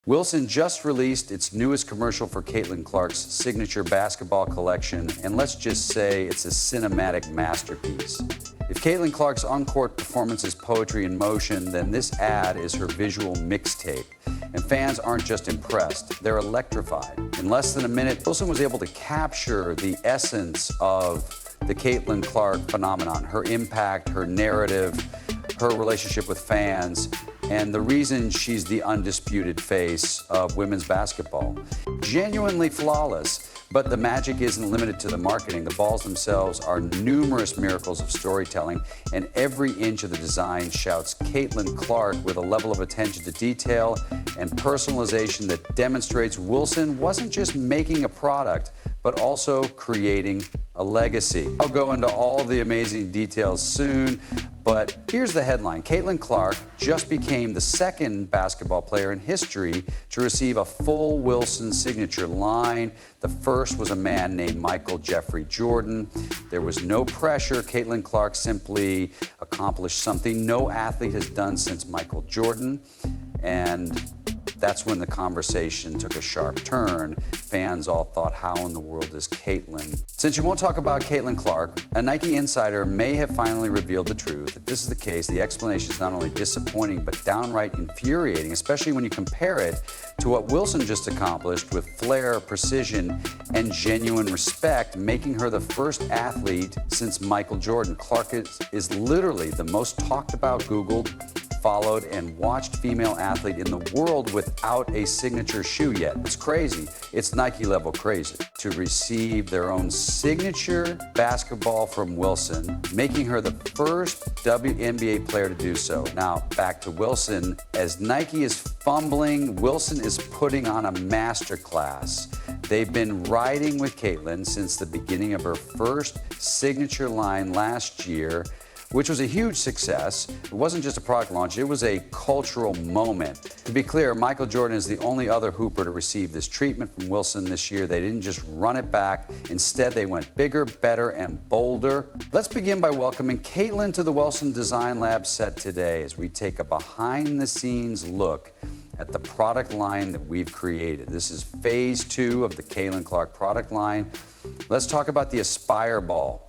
Wilson just released its newest commercial for Caitlin Clark's signature basketball collection, and let's just say it's a cinematic masterpiece. If Caitlin Clark's on-court performance is poetry in motion, then this ad is her visual mixtape. And fans aren't just impressed, they're electrified. In less than a minute, Wilson was able to capture the essence of the Caitlin Clark phenomenon, her impact, her narrative, her relationship with fans, and the reason she's the undisputed face of women's basketball. Genuinely flawless, but the magic isn't limited to the marketing. The balls themselves are numerous miracles of storytelling, and every inch of the design shouts Caitlin Clark with a level of attention to detail and personalization that demonstrates Wilson wasn't just making a product, but also creating a legacy. I'll go into all the amazing details soon, but here's the headline. Caitlin Clark just became the second basketball player in history to receive a full Wilson signature line. The first was a man named Michael Jeffrey Jordan. There was no pressure. Caitlin Clark simply accomplished something no athlete has done since Michael Jordan, and that's when the conversation took a sharp turn. Fans all thought, how in the world is Caitlin? Since you won't talk about Caitlin Clark, a Nike insider may have finally revealed the truth. If this is the case, the explanation is not only disappointing, but downright infuriating, especially when you compare it to what Wilson just accomplished with flair, precision, and genuine respect, making her the first athlete since Michael Jordan. Clark is literally the most talked about, Googled, followed, and watched female athlete in the world without a signature shoe yet. It's crazy. It's Nike level crazy. To receive their own signature basketball from Wilson, making her the first WNBA player to do so. Now, back to Wilson. As Nike is fumbling, Wilson is putting on a masterclass. They've been riding with Caitlin since the beginning of her first signature line last year, which was a huge success. It wasn't just a product launch, it was a cultural moment. To be clear, Michael Jordan is the only other hooper to receive this treatment from Wilson this year. They didn't just run it back. Instead, they went bigger, better, and bolder. Let's begin by welcoming Caitlin to the Wilson Design Lab set today as we take a behind-the-scenes look at the product line that we've created. This is phase 2 of the Caitlin Clark product line. Let's talk about the Aspire Ball.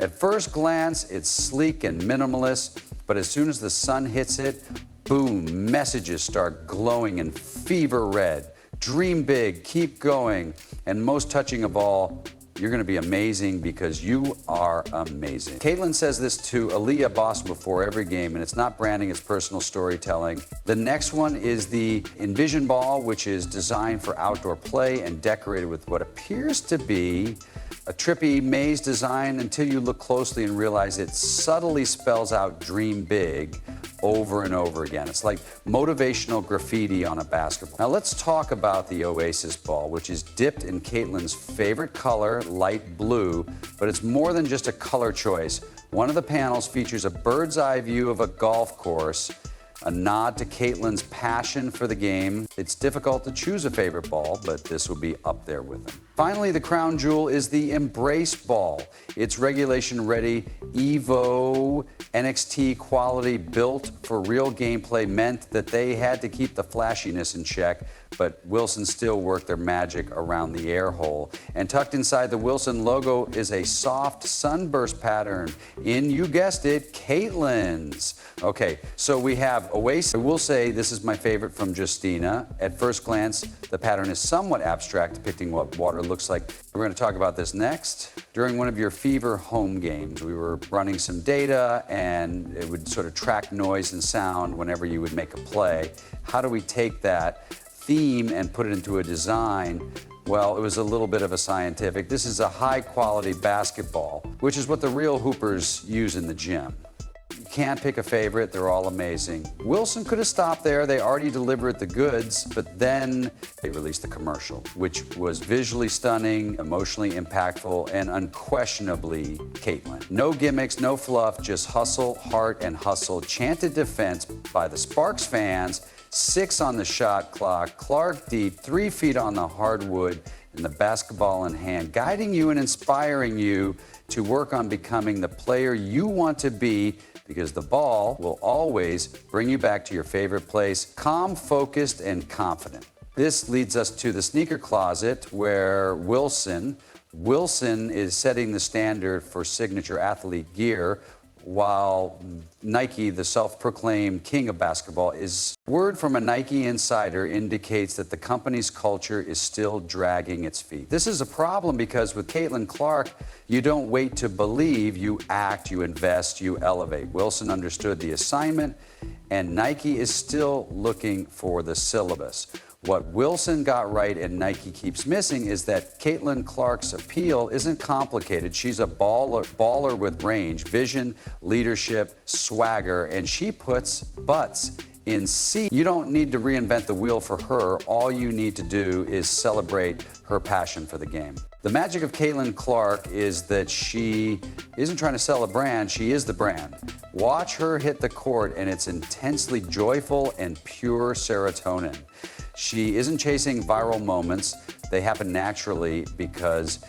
At first glance, it's sleek and minimalist, but as soon as the sun hits it, boom, messages start glowing in fever red. Dream big, keep going, and most touching of all, you're gonna be amazing because you are amazing. Caitlin says this to Aaliyah Boston before every game, and it's not branding, it's personal storytelling. The next one is the Envision Ball, which is designed for outdoor play and decorated with what appears to be a trippy maze design until you look closely and realize it subtly spells out dream big over and over again. It's like motivational graffiti on a basketball. Now let's talk about the Oasis Ball, which is dipped in Caitlin's favorite color, light blue, but it's more than just a color choice. One of the panels features a bird's eye view of a golf course, a nod to Caitlin's passion for the game. It's difficult to choose a favorite ball, but this will be up there with them. Finally, the crown jewel is the Embrace Ball. It's regulation-ready Evo NXT quality, built for real gameplay, meant that they had to keep the flashiness in check, but Wilson still worked their magic around the air hole. And tucked inside the Wilson logo is a soft sunburst pattern in, you guessed it, Caitlin's. Okay, so we have Oasis. I will say this is my favorite from Justina. At first glance, the pattern is somewhat abstract, depicting what water looks like. We're going to talk about this next. During one of your Fever home games, we were running some data, and it would sort of track noise and sound whenever you would make a play. How do we take that theme and put it into a design? Well, it was a little bit of a scientific. This is a high-quality basketball, which is what the real hoopers use in the gym. You can't pick a favorite, they're all amazing. Wilson could have stopped there, they already delivered the goods, but then they released the commercial, which was visually stunning, emotionally impactful, and unquestionably Caitlin. No gimmicks, no fluff, just hustle, heart, and hustle. Chanted defense by the Sparks fans, 6 on the shot clock, Clark deep, 3 feet on the hardwood, and the basketball in hand, guiding you and inspiring you to work on becoming the player you want to be, because the ball will always bring you back to your favorite place, calm, focused, and confident. This leads us to the sneaker closet where Wilson is setting the standard for signature athlete gear, while Nike, the self-proclaimed king of basketball, is. Word from a Nike insider indicates that the company's culture is still dragging its feet. This is a problem because with Caitlin Clark, you don't wait to believe, you act, you invest, you elevate. Wilson understood the assignment, and Nike is still looking for the syllabus. What Wilson got right and Nike keeps missing is that Caitlin Clark's appeal isn't complicated. She's a baller with range, vision, leadership, swagger, and she puts butts in seats. You don't need to reinvent the wheel for her. All you need to do is celebrate her passion for the game. The magic of Caitlin Clark is that she isn't trying to sell a brand, she is the brand. Watch her hit the court and it's intensely joyful and pure serotonin. She isn't chasing viral moments. They happen naturally because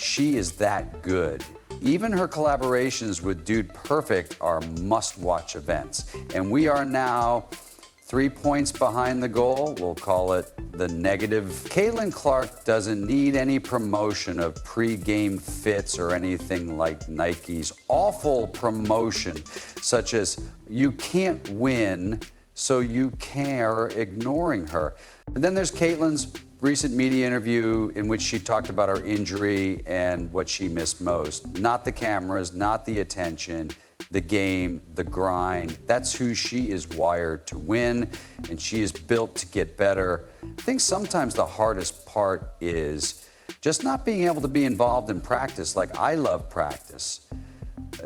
she is that good. Even her collaborations with Dude Perfect are must-watch events. And we are now 3 points behind the goal. We'll call it the negative. Caitlin Clark doesn't need any promotion of pre-game fits or anything like Nike's awful promotion, such as you can't win, so you care, ignoring her. And then there's Caitlin's recent media interview in which she talked about her injury and what she missed most. Not the cameras, not the attention, the game, the grind. That's who she is wired to win, and she is built to get better. I think sometimes the hardest part is just not being able to be involved in practice. Like, I love practice.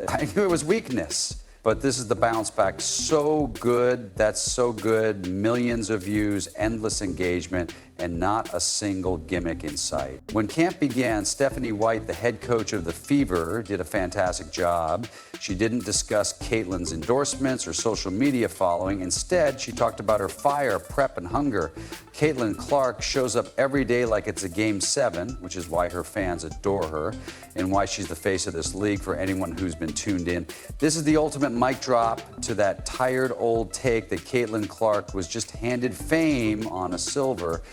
I knew it was weakness. But this is the bounce back. So good, that's so good. Millions of views, endless engagement, and not a single gimmick in sight. When camp began, Stephanie White, the head coach of the Fever, did a fantastic job. She didn't discuss Caitlin's endorsements or social media following. Instead, she talked about her fire, prep, and hunger. Caitlin Clark shows up every day like it's a Game 7, which is why her fans adore her and why she's the face of this league for anyone who's been tuned in. This is the ultimate mic drop to that tired old take that Caitlin Clark was just handed fame on a silver.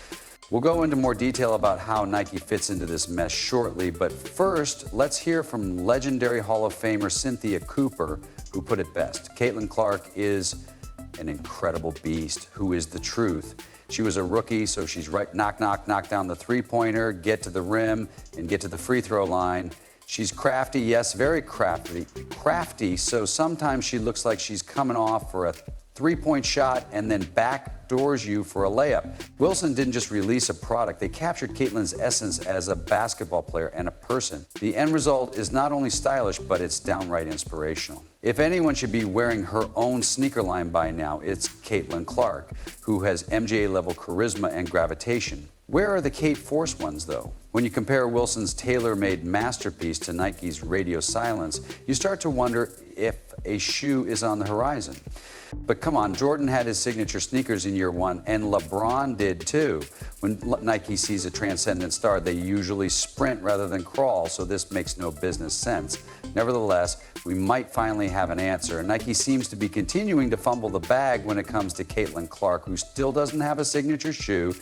We'll go into more detail about how Nike fits into this mess shortly, but first, let's hear from legendary Hall of Famer Cynthia Cooper, who put it best. Caitlin Clark is an incredible beast who is the truth. She was a rookie, so she's right, knock down the three-pointer, get to the rim, and get to the free throw line. She's crafty, yes, very crafty, so sometimes she looks like she's coming off for a three-point shot and then backdoors you for a layup. Wilson didn't just release a product, they captured Caitlin's essence as a basketball player and a person. The end result is not only stylish, but it's downright inspirational. If anyone should be wearing her own sneaker line by now, it's Caitlin Clark, who has MJ-level charisma and gravitation. Where are the Kate Force ones, though? When you compare Wilson's tailor-made masterpiece to Nike's radio silence, you start to wonder if a shoe is on the horizon. But come on, Jordan had his signature sneakers in year one, and LeBron did too. When Nike sees a transcendent star, they usually sprint rather than crawl, so this makes no business sense. Nevertheless, we might finally have an answer. Nike seems to be continuing to fumble the bag when it comes to Caitlin Clark, who still doesn't have a signature shoe,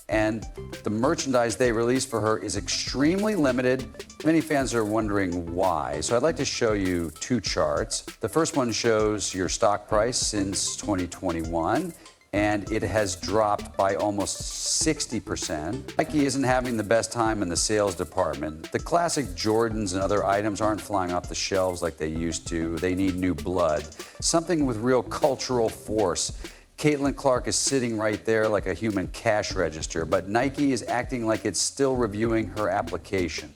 and the merchandise they release for her is extremely limited. Many fans are wondering why. So I'd like to show you two charts. The first one shows your stock price since 2021, and it has dropped by almost 60%. Nike isn't having the best time in the sales department. The classic Jordans and other items aren't flying off the shelves like they used to. They need new blood, something with real cultural force. Caitlin Clark is sitting right there like a human cash register, but Nike is acting like it's still reviewing her application.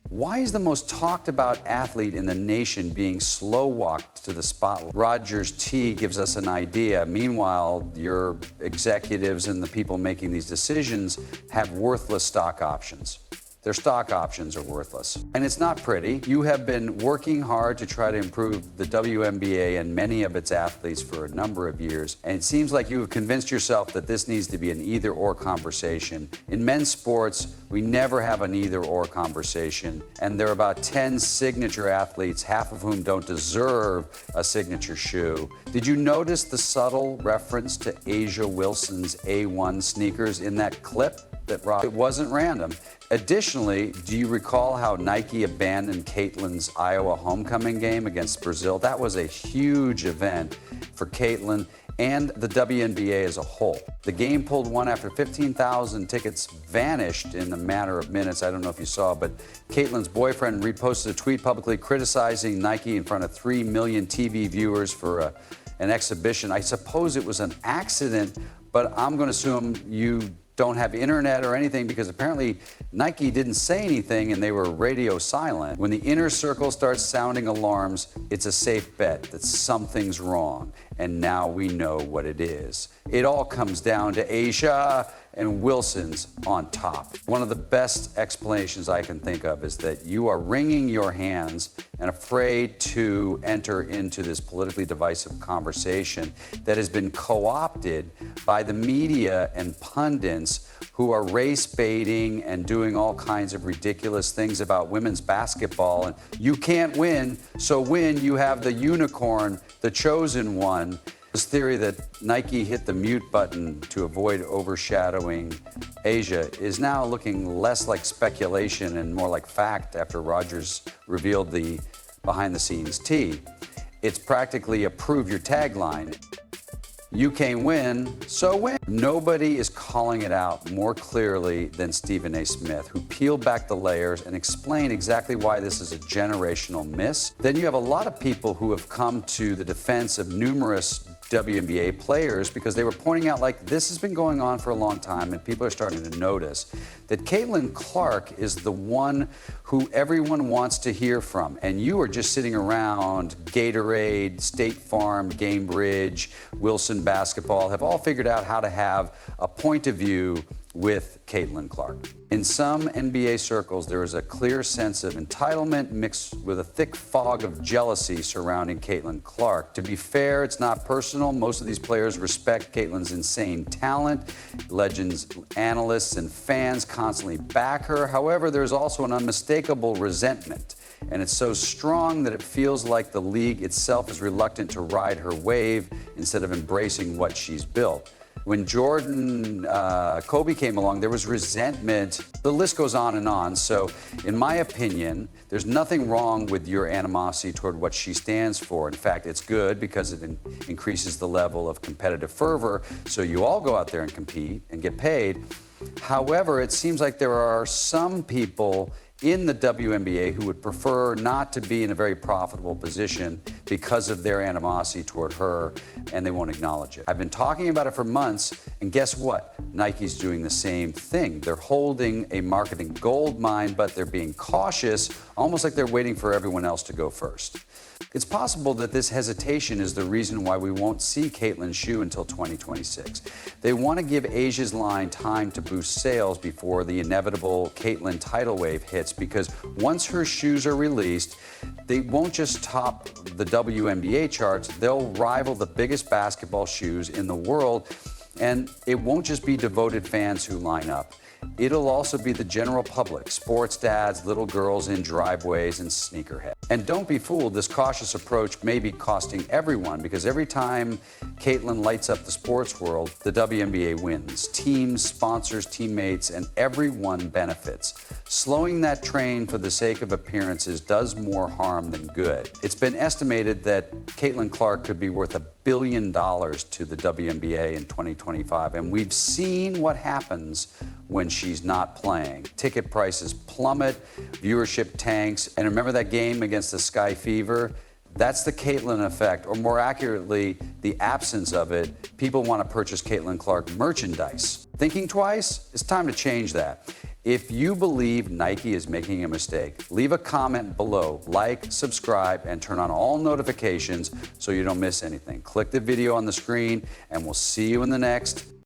Why is the most talked about athlete in the nation being slow-walked to the spotlight? Rogers T gives us an idea. Meanwhile, your executives and the people making these decisions have worthless stock options. Their stock options are worthless. And it's not pretty. You have been working hard to try to improve the WNBA and many of its athletes for a number of years, and it seems like you have convinced yourself that this needs to be an either-or conversation. In men's sports, we never have an either-or conversation, and there are about 10 signature athletes, half of whom don't deserve a signature shoe. Did you notice the subtle reference to A'ja Wilson's A1 sneakers in that clip? It wasn't random. Additionally, do you recall how Nike abandoned Caitlin's Iowa homecoming game against Brazil? That was a huge event for Caitlin and the WNBA as a whole. The game pulled one after 15,000 tickets vanished in a matter of minutes. I don't know if you saw, but Caitlin's boyfriend reposted a tweet publicly criticizing Nike in front of 3 million TV viewers for an exhibition. I suppose it was an accident, but I'm going to assume you don't have internet or anything, because apparently Nike didn't say anything and they were radio silent. When the inner circle starts sounding alarms, it's a safe bet that something's wrong, and now we know what it is. It all comes down to A'ja and Wilson's on top. One of the best explanations I can think of is that you are wringing your hands and afraid to enter into this politically divisive conversation that has been co-opted by the media and pundits who are race baiting and doing all kinds of ridiculous things about women's basketball. And you can't win, so when you have the unicorn, the chosen one. This theory that Nike hit the mute button to avoid overshadowing A'ja is now looking less like speculation and more like fact after Rodgers revealed the behind-the-scenes tea. It's practically a prove your tagline. You can't win, so win. Nobody is calling it out more clearly than Stephen A. Smith, who peeled back the layers and explained exactly why this is a generational miss. Then you have a lot of people who have come to the defense of numerous WNBA players because they were pointing out, like, this has been going on for a long time and people are starting to notice that Caitlin Clark is the one who everyone wants to hear from. And you are just sitting around Gatorade, State Farm, Gamebridge, Wilson Basketball, have all figured out how to have a point of view with Caitlin Clark. In some NBA circles, there is a clear sense of entitlement mixed with a thick fog of jealousy surrounding Caitlin Clark. To be fair, it's not personal. Most of these players respect Caitlin's insane talent. Legends, analysts, and fans constantly back her. However, there's also an unmistakable resentment, and it's so strong that it feels like the league itself is reluctant to ride her wave instead of embracing what she's built. When Kobe came along, there was resentment. The list goes on and on. So, in my opinion, there's nothing wrong with your animosity toward what she stands for. In fact, it's good because it increases the level of competitive fervor, so you all go out there and compete and get paid. However, it seems like there are some people in the WNBA who would prefer not to be in a very profitable position because of their animosity toward her, and they won't acknowledge it. I've been talking about it for months, and guess what? Nike's doing the same thing. They're holding a marketing gold mine, but they're being cautious, almost like they're waiting for everyone else to go first. It's possible that this hesitation is the reason why we won't see Caitlin's shoe until 2026. They want to give A'ja's line time to boost sales before the inevitable Caitlin tidal wave hits, because once her shoes are released, they won't just top the WNBA charts, they'll rival the biggest basketball shoes in the world, and it won't just be devoted fans who line up. It'll also be the general public, sports dads, little girls in driveways, and sneakerheads. And don't be fooled, this cautious approach may be costing everyone, because every time Caitlin lights up the sports world, the WNBA wins. Teams, sponsors, teammates, and everyone benefits. Slowing that train for the sake of appearances does more harm than good. It's been estimated that Caitlin Clark could be worth $1 billion to the WNBA in 2025, and we've seen what happens when she's not playing. Ticket prices plummet, viewership tanks, and remember that game against the Sky Fever? That's the Caitlin effect, or more accurately, the absence of it. People want to purchase Caitlin Clark merchandise. Thinking twice? It's time to change that. If you believe Nike is making a mistake, leave a comment below, like, subscribe, and turn on all notifications so you don't miss anything. Click the video on the screen, and we'll see you in the next